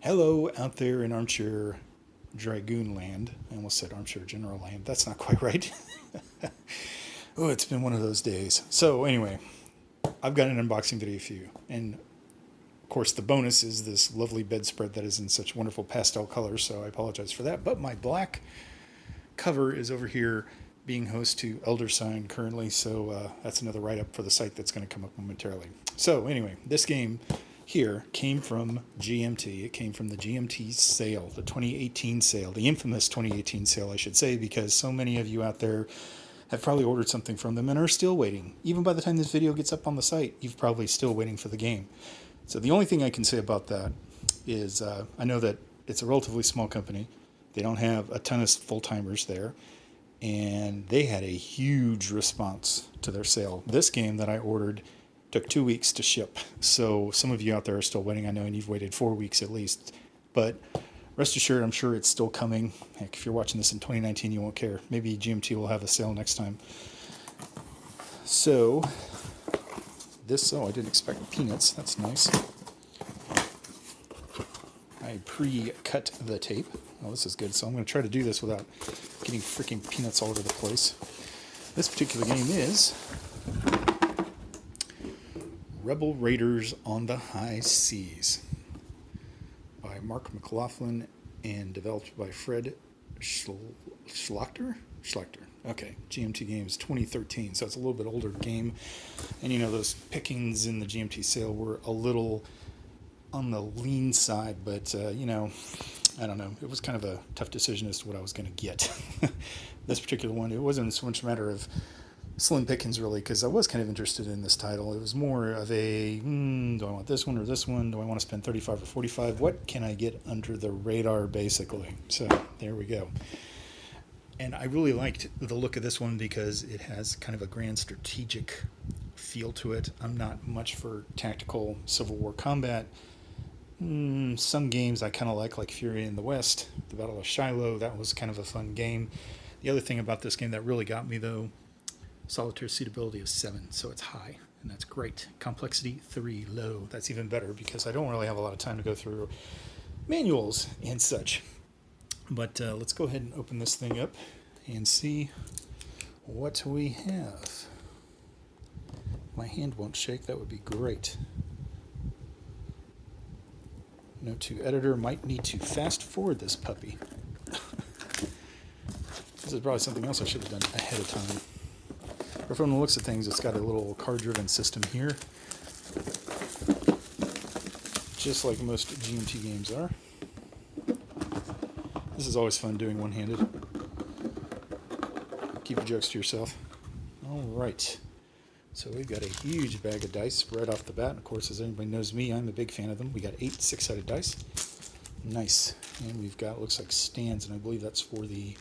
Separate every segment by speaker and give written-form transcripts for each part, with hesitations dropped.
Speaker 1: Hello out there in Armchair Dragoon land. I almost said Armchair General land. That's not quite right. Oh, it's been one of those days. So, anyway, I've got an unboxing video for you. And, of course, the bonus is this lovely bedspread that is in such wonderful pastel colors, so I apologize for that. But my black cover is over here being host to Elder Sign currently, so that's another write-up for the site that's going to come up momentarily. So, anyway, this game here came from GMT. It came from the GMT sale, the 2018 sale, the infamous 2018 sale, I should say, because so many of you out there have probably ordered something from them and are still waiting. Even by the time this video gets up on the site, you're probably still waiting for the game. So the only thing I can say about that is I know that it's a relatively small company. They don't have a ton of full-timers there, and they had a huge response to their sale. This game that I ordered took 2 weeks to ship. So some of you out there are still waiting, I know, and you've waited 4 weeks at least. But rest assured, I'm sure it's still coming. Heck, if you're watching this in 2019, you won't care. Maybe GMT will have a sale next time. So, oh, I didn't expect peanuts. That's nice. I pre-cut the tape. Oh, this is good. So I'm going to try to do this without getting freaking peanuts all over the place. This particular game is Rebel Raiders on the High Seas by Mark McLaughlin and developed by Fred Schlachter? Schlachter. Okay, GMT Games 2013, so it's a little bit older game. And you know, those pickings in the GMT sale were a little on the lean side, but you know, I don't know. It was kind of a tough decision as to what I was going to get. This particular one, it wasn't so much a matter of slim pickings really, because I was kind of interested in this title. It was more of a, do I want this one or this one? Do I want to spend 35 or 45? What can I get under the radar, basically? So there we go. And I really liked the look of this one because it has kind of a grand strategic feel to it. I'm not much for tactical Civil War combat. Some games I kind of like Fury in the West, the Battle of Shiloh. That was kind of a fun game. The other thing about this game that really got me, though, solitaire suitability of 7, so it's high, and that's great. Complexity 3, low. That's even better because I don't really have a lot of time to go through manuals and such. But let's go ahead and open this thing up and see what we have. My hand won't shake. That would be great. Note to editor, might need to fast forward this puppy. This is probably something else I should have done ahead of time. But from the looks of things, it's got a little card-driven system here, just like most GMT games are. This is always fun doing one-handed. Keep your jokes to yourself. All right. So we've got a huge bag of dice right off the bat. Of course, as anybody knows me, I'm a big fan of them. We got 8 6-sided dice. Nice. And we've got, looks like stands, and I believe that's for the,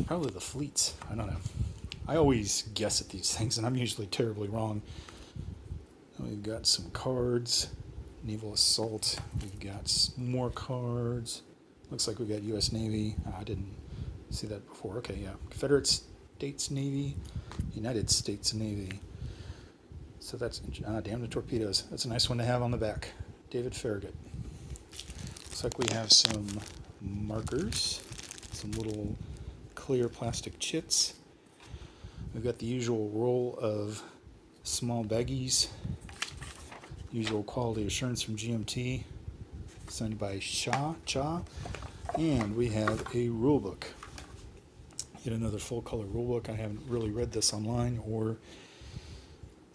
Speaker 1: probably the fleets. I don't know. I always guess at these things, and I'm usually terribly wrong. We've got some cards. Naval Assault. We've got more cards. Looks like we've got U.S. Navy. I didn't see that before. Okay, yeah. Confederate States Navy. United States Navy. So that's, damn the torpedoes. That's a nice one to have on the back. David Farragut. Looks like we have some markers. Some little clear plastic chits. We've got the usual roll of small baggies. Usual quality assurance from GMT. Signed by Cha. And we have a rule book. Yet another full color rule book. I haven't really read this online or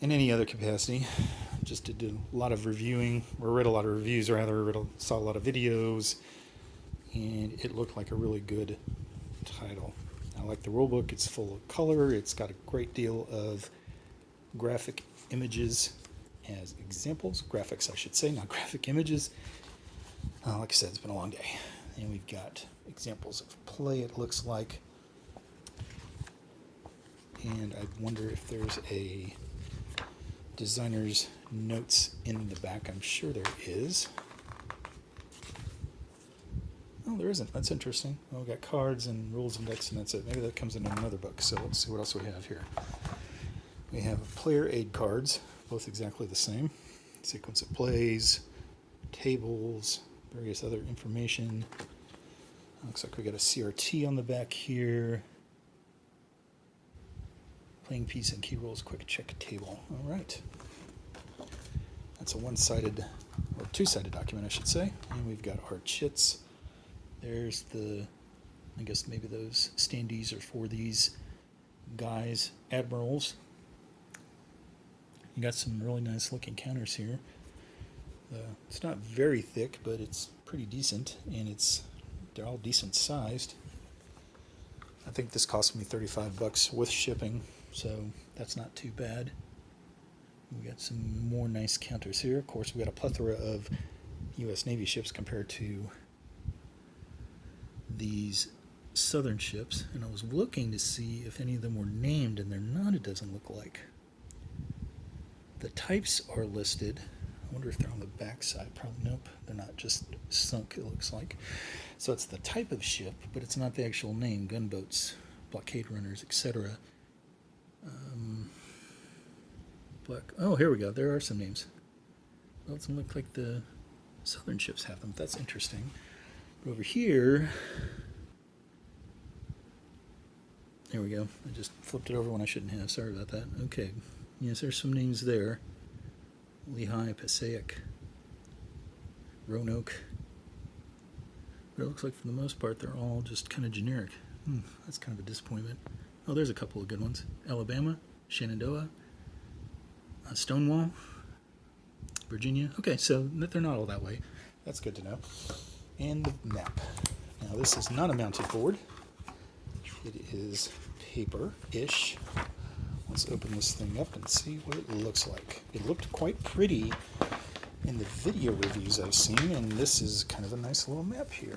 Speaker 1: in any other capacity. Just did a lot of reviewing, or read a lot of reviews, rather. Saw a lot of videos. And it looked like a really good title. I like the rulebook. It's full of color. It's got a great deal of graphic images as examples. Graphics, I should say, not graphic images. Like I said, it's been a long day. And we've got examples of play, it looks like. And I wonder if there's a designer's notes in the back. I'm sure there is. Oh, there isn't. That's interesting. Well, we've got cards and rules index, and that's it. Maybe that comes in another book. So let's see what else we have here. We have player aid cards, both exactly the same. Sequence of plays, tables, various other information. Looks like we got a CRT on the back here. Playing piece and key rules, quick check table. All right. That's a one-sided, or two-sided document, I should say. And we've got our chits. There's the, I guess maybe those standees are for these guys, admirals. You got some really nice looking counters here. It's not very thick, but it's pretty decent, and they're all decent sized. I think this cost me $35 with shipping, so that's not too bad. We got some more nice counters here. Of course, we got a plethora of U.S. Navy ships compared to these southern ships, and I was looking to see if any of them were named, and they're not, it doesn't look like. The types are listed. I wonder if they're on the back side. Probably nope, they're not, just sunk, it looks like. So it's the type of ship, but it's not the actual name. Gunboats, blockade runners, etc. Oh, here we go. There are some names. Well, it doesn't look like the southern ships have them. That's interesting. But over here, there we go. I just flipped it over when I shouldn't have. Sorry about that. Okay. Yes, there's some names there. Lehigh, Passaic, Roanoke. But it looks like for the most part they're all just kind of generic. That's kind of a disappointment. Oh, there's a couple of good ones. Alabama, Shenandoah, Stonewall, Virginia. Okay, so they're not all that way. That's good to know. And the map. Now this is not a mounted board. It is paper-ish. Let's open this thing up and see what it looks like. It looked quite pretty in the video reviews I've seen, and this is kind of a nice little map here.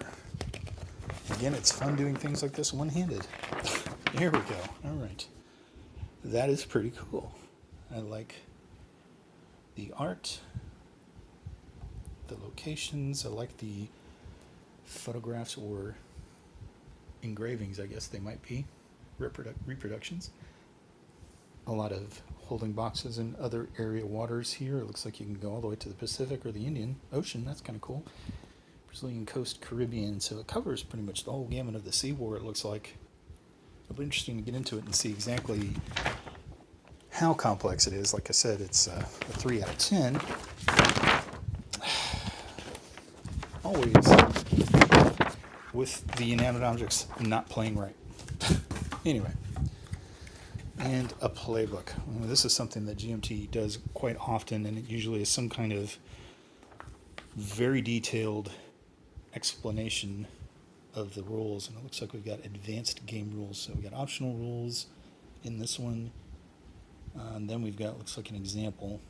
Speaker 1: Again, it's fun doing things like this one-handed. Here we go. All right. That is pretty cool. I like the art, the locations. I like the photographs or engravings, I guess they might be, reproductions. A lot of holding boxes in other area waters here. It looks like you can go all the way to the Pacific or the Indian Ocean. That's kind of cool. Brazilian coast, Caribbean. So it covers pretty much the whole gamut of the seaboard, it looks like. It'll be interesting to get into it and see exactly how complex it is. Like I said, it's a 3 out of 10. Always with the inanimate objects not playing right. Anyway. And a playbook. This is something that GMT does quite often, and it usually is some kind of very detailed explanation of the rules. And it looks like we've got advanced game rules. So we've got optional rules in this one. And then we've got, looks like an example.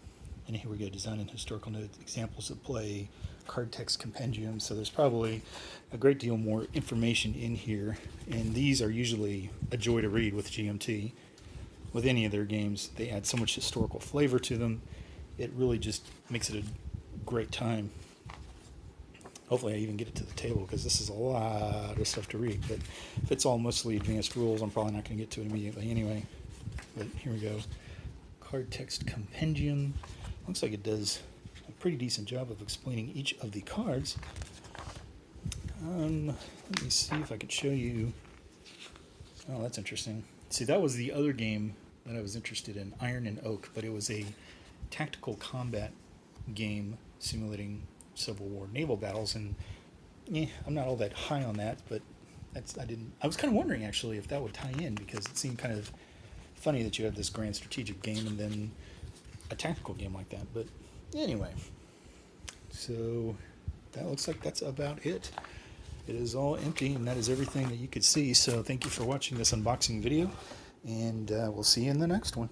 Speaker 1: And here we go, design and historical notes, examples of play, card text compendium. So there's probably a great deal more information in here. And these are usually a joy to read with GMT. With any of their games, they add so much historical flavor to them. It really just makes it a great time. Hopefully I even get it to the table, because this is a lot of stuff to read. But if it's all mostly advanced rules, I'm probably not going to get to it immediately anyway. But here we go. Card text compendium. Looks like it does a pretty decent job of explaining each of the cards. Let me see if I could show you. Oh, that's interesting. See, that was the other game that I was interested in, Iron and Oak, but it was a tactical combat game simulating Civil War naval battles, and I'm not all that high on that, but I was kind of wondering actually if that would tie in, because it seemed kind of funny that you have this grand strategic game and then a tactical game like that. But anyway, so that looks like that's about it. It is all empty, and that is everything that you could see. So thank you for watching this unboxing video, and we'll see you in the next one.